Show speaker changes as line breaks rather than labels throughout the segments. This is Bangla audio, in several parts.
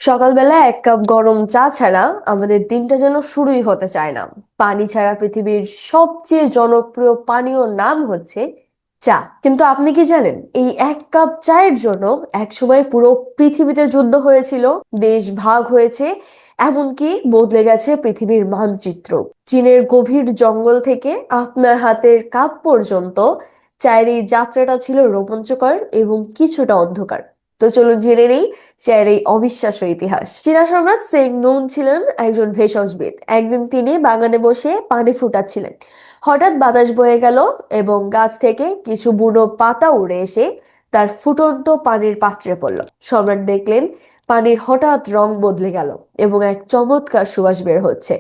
সকালবেলা এক কাপ গরম চা ছাড়া আমাদের দিনটা যেন শুরুই হতে চায় না। পানি ছাড়া পৃথিবীর সবচেয়ে জনপ্রিয় পানীয় নাম হচ্ছে চা। কিন্তু আপনি কি জানেন, এই এক কাপ চায়ের জন্য একসময় পুরো পৃথিবীতে যুদ্ধ হয়েছিল, দেশ ভাগ হয়েছে, এমনকি বদলে গেছে পৃথিবীর মানচিত্র। চীনের গভীর জঙ্গল থেকে আপনার হাতের কাপ পর্যন্ত চায়ের এই যাত্রাটা ছিল রোমাঞ্চকর এবং কিছুটা অন্ধকার। তো চলুন জেনে নেই চায়ের এই অবিশ্বাস্য ইতিহাস। চীনা সম্রাট সেং নুন ছিলেন একজন ভেষজবিদ। একদিন তিনি বাগানে বসে পানি ফুটাচ্ছিলেন। হঠাৎ বাতাস বয়ে গেল এবং গাছ থেকে কিছু বুনো পাতা উড়ে এসে তার ফুটন্ত পানির পাত্রে পড়ল। সম্রাট দেখলেন পানির হঠাৎ রং বদলে গেল এবং এক চমৎকার সুবাস বের হচ্ছে।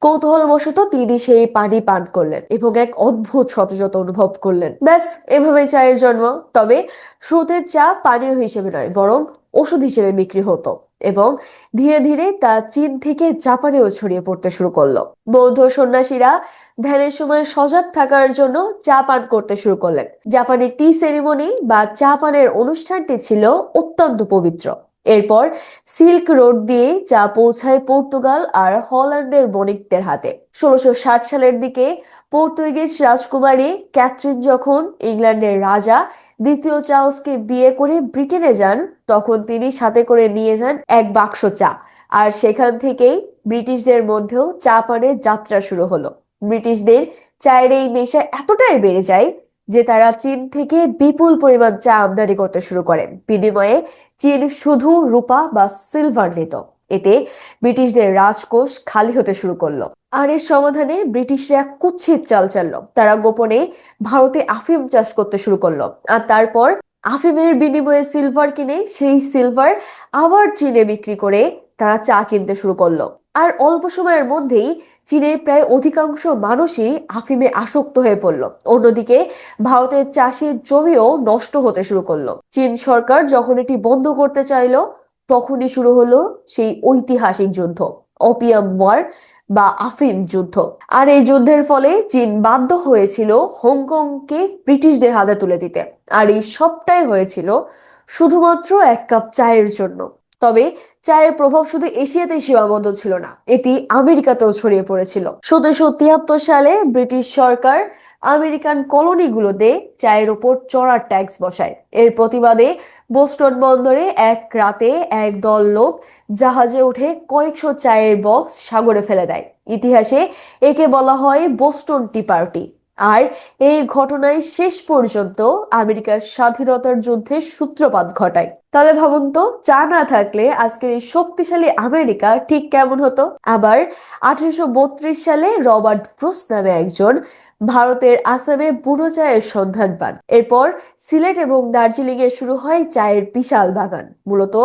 কৌতূহলবশত তিনি সেই পানি পান করলেন এবং এক অদ্ভুত সতেজতা অনুভব করলেন। ব্যাস, এভাবেই চায়ের জন্ম। তবে শুরুতে চা পানীয় হিসেবে নয়, বরং ওষুধ হিসেবে বিক্রি হতো এবং ধীরে ধীরে তা চীন থেকে জাপানেও ছড়িয়ে পড়তে শুরু করলো। বৌদ্ধ সন্ন্যাসীরা ধ্যানের সময় সজাগ থাকার জন্য চা পান করতে শুরু করলেন। জাপানি টি সেরিমনি বা চা পানের অনুষ্ঠানটি ছিল অত্যন্ত পবিত্র। এরপর সিল্ক রোড দিয়ে চা পৌঁছায় পর্তুগাল আর হল্যান্ডের বণিকদের হাতে। 1660 সালের দিকে পর্তুগিজ রাজকুমারী ক্যাথরিন যখন ইংল্যান্ডের রাজা দ্বিতীয় চার্লসকে বিয়ে করে ব্রিটেনে যান, তখন তিনি সাথে করে নিয়ে যান এক বাক্স চা। আর সেখান থেকেই ব্রিটিশদের মধ্যেও চা পানের যাত্রা শুরু হলো। ব্রিটিশদের চায়ের এই নেশা এতটাই বেড়ে যায় যে তারা চীন থেকে বিপুল পরিমাণ চা আমদানি করতে শুরু করেন। বিনিময়ে চীন শুধু রূপা বা সিলভার নিত। এতে ব্রিটিশদের রাজকোষ খালি হতে শুরু করলো। আর এর সমাধানে ব্রিটিশরা কুৎসিত চাল চাললো। তারা গোপনে ভারতে আফিম চাষ করতে শুরু করলো। আর তারপর আফিমের বিনিময়ে সিলভার কিনে সেই সিলভার আবার চীনে বিক্রি করে তারা চা কিনতে শুরু করলো। আর অল্প সময়ের মধ্যেই চীনের প্রায় অধিকাংশ মানুষই আফিমে আসক্ত হয়ে পড়লো। অন্যদিকে ভারতের চাষের জমিও নষ্ট হতে শুরু করলো। চীন সরকার যখন এটি বন্ধ করতে চাইলো, তখনই শুরু হলো সেই ঐতিহাসিক যুদ্ধ, ওপিয়াম ওয়ার বা আফিম যুদ্ধ। আর এই যুদ্ধের ফলে চীন বাধ্য হয়েছিল হংকংকে ব্রিটিশদের হাতে তুলে দিতে। আর এই সবটাই হয়েছিল শুধুমাত্র এক কাপ চায়ের জন্য। তবে চায়ের প্রভাব শুধু এশিয়াতে সীমাবদ্ধ ছিল না, এটি আমেরিকাতেও ছড়িয়ে পড়েছিল। 1773 সালে ব্রিটিশ সরকার আমেরিকান কলোনিগুলোতে চায়ের উপর চড়া ট্যাক্স বসায়। এর প্রতিবাদে বোস্টন বন্দরে এক রাতে এক দল লোক জাহাজে উঠে কয়েকশো চায়ের বক্স সাগরে ফেলে দেয়। ইতিহাসে একে বলা হয় বোস্টন টি পার্টি। আর এই ঘটনায় শেষ পর্যন্ত আমেরিকার স্বাধীনতার যুদ্ধের সূত্রপাত ঘটায়। তাহলে ভাবুন তো, চা না থাকলে আজকের এই শক্তিশালী আমেরিকা ঠিক কেমন হতো। আবার 1832 সালে রবার্ট ব্রুস নামে একজন ভারতের আসামে বুড়ো চায়ের সন্ধান পান। এরপর সিলেট এবং দার্জিলিং এ শুরু হয় চায়ের বিশাল বাগান। মূলত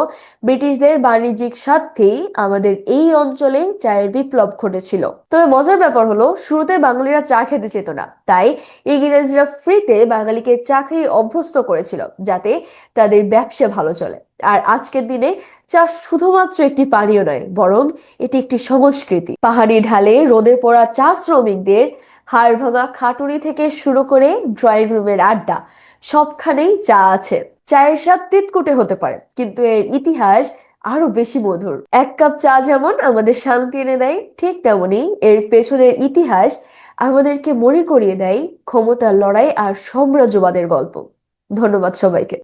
ব্রিটিশদের বাণিজ্যিক স্বার্থেই আমাদের এই অঞ্চলে চায়ের বিপ্লব ঘটেছিল। তবে মজার ব্যাপার হলো, শুরুতে বাঙালিরা চা খেতে চেত না, তাই ইংরেজরা ফ্রিতে বাঙালিকে চা খেয়ে অভ্যস্ত করেছিল যাতে তাদের ব্যবসা ভালো চলে। আর আজকের দিনে চা শুধুমাত্র একটি পানীয় নয়, বরং এটি একটি সংস্কৃতি। পাহাড়ি ঢালে রোদে পোড়া চা শ্রমিকদের হাড় ভাঙা খাটুনি থেকে শুরু করে ড্রয়িং রুমের আড্ডা, সবখানেই চা আছে। চায়ের স্বাদ তিতকুটে হতে পারে, কিন্তু এর ইতিহাস আরো বেশি মধুর। এক কাপ চা যেমন আমাদের শান্তি এনে দেয়, ঠিক তেমনি এর পেছনের ইতিহাস আমাদেরকে মনে করিয়ে দেয় ক্ষমতার লড়াই আর সাম্রাজ্যবাদের গল্প। ধন্যবাদ সবাইকে।